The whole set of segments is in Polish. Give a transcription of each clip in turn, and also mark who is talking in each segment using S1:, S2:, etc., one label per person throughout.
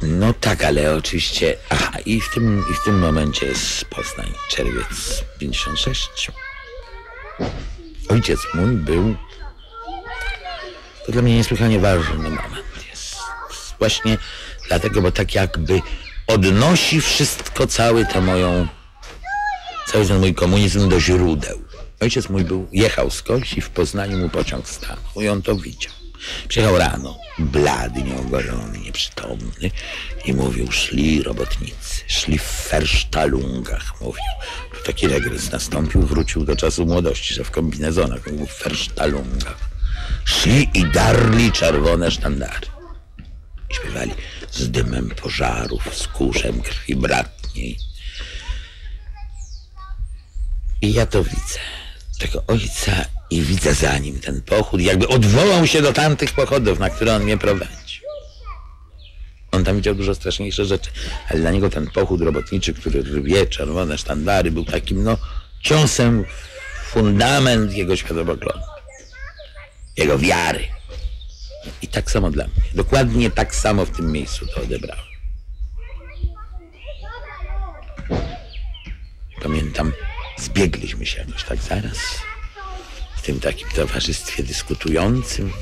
S1: No tak, ale oczywiście... Aha, i w tym momencie jest Poznań, czerwiec 56. Ojciec mój był... To dla mnie niesłychanie ważny moment jest. Właśnie dlatego, bo tak jakby odnosi wszystko, cały ten mój komunizm do źródeł. Ojciec mój jechał skądś i w Poznaniu mu pociąg stanął i on to widział. Przyjechał rano, blady, nieogolony, nieprzytomny i mówił, szli robotnicy, szli w fersztalungach, mówił. Tu taki regres nastąpił, wrócił do czasu młodości, że w kombinezonach, mówił w fersztalungach. Szli i darli czerwone sztandary. I śpiewali z dymem pożarów, z kurzem krwi bratniej. I ja to widzę, tego ojca, i widzę za nim ten pochód, jakby odwołał się do tamtych pochodów, na które on mnie prowadzi. On tam widział dużo straszniejsze rzeczy, ale dla niego ten pochód robotniczy, który rwie czerwone sztandary, był takim, ciosem w fundament jego światopoglądu, jego wiary. I tak samo dla mnie. Dokładnie tak samo w tym miejscu to odebrałem. Pamiętam, zbiegliśmy się jakoś tak zaraz w tym takim towarzystwie dyskutującym.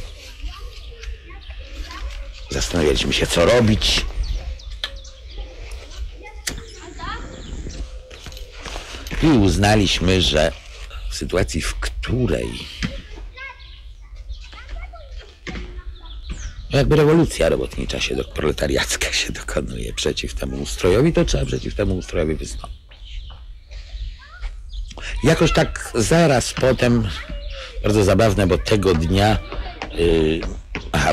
S1: Zastanawialiśmy się, co robić. I uznaliśmy, że w sytuacji, w której jakby rewolucja robotnicza proletariacka się dokonuje przeciw temu ustrojowi, to trzeba przeciw temu ustrojowi wystąpić. Jakoś tak zaraz potem, bardzo zabawne, bo tego dnia,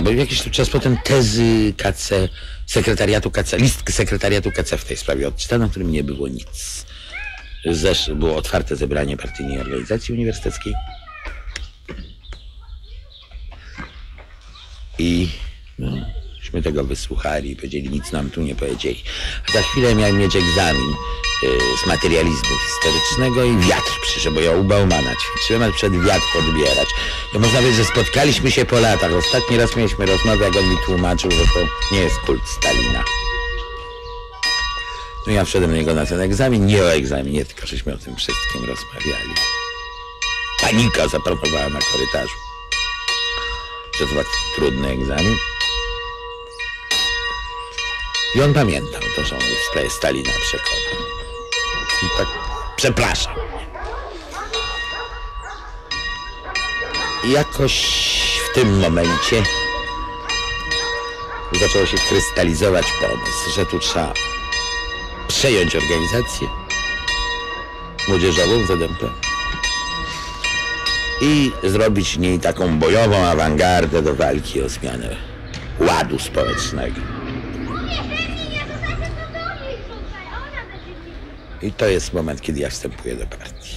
S1: bo jakiś czas potem tezy KC, sekretariatu KC, list sekretariatu KC w tej sprawie odczytano, w którym nie było nic. Było otwarte zebranie partyjnej organizacji uniwersyteckiej. I myśmy tego wysłuchali i powiedzieli, nic nam tu nie powiedzieli. A za chwilę miałem mieć egzamin z materializmu historycznego i wiatr przyszedł, bo ja u Baumana ćwiczyłem, ale przed wiatr odbierać. I można powiedzieć, że spotkaliśmy się po latach. Ostatni raz mieliśmy rozmowę, jak on mi tłumaczył, że to nie jest kult Stalina. No ja wszedłem do niego na ten egzamin, nie o egzaminie, tylko żeśmy o tym wszystkim rozmawiali. Panika zapanowała na korytarzu, że to tak trudny egzamin. I on pamiętał to, że on w sprawie Stalina przekonał. I tak, przepraszam. I jakoś w tym momencie zaczął się krystalizować pomysł, że tu trzeba przejąć organizację młodzieżową ZMP i zrobić w niej taką bojową awangardę do walki o zmianę ładu społecznego. I to jest moment, kiedy ja wstępuję do partii.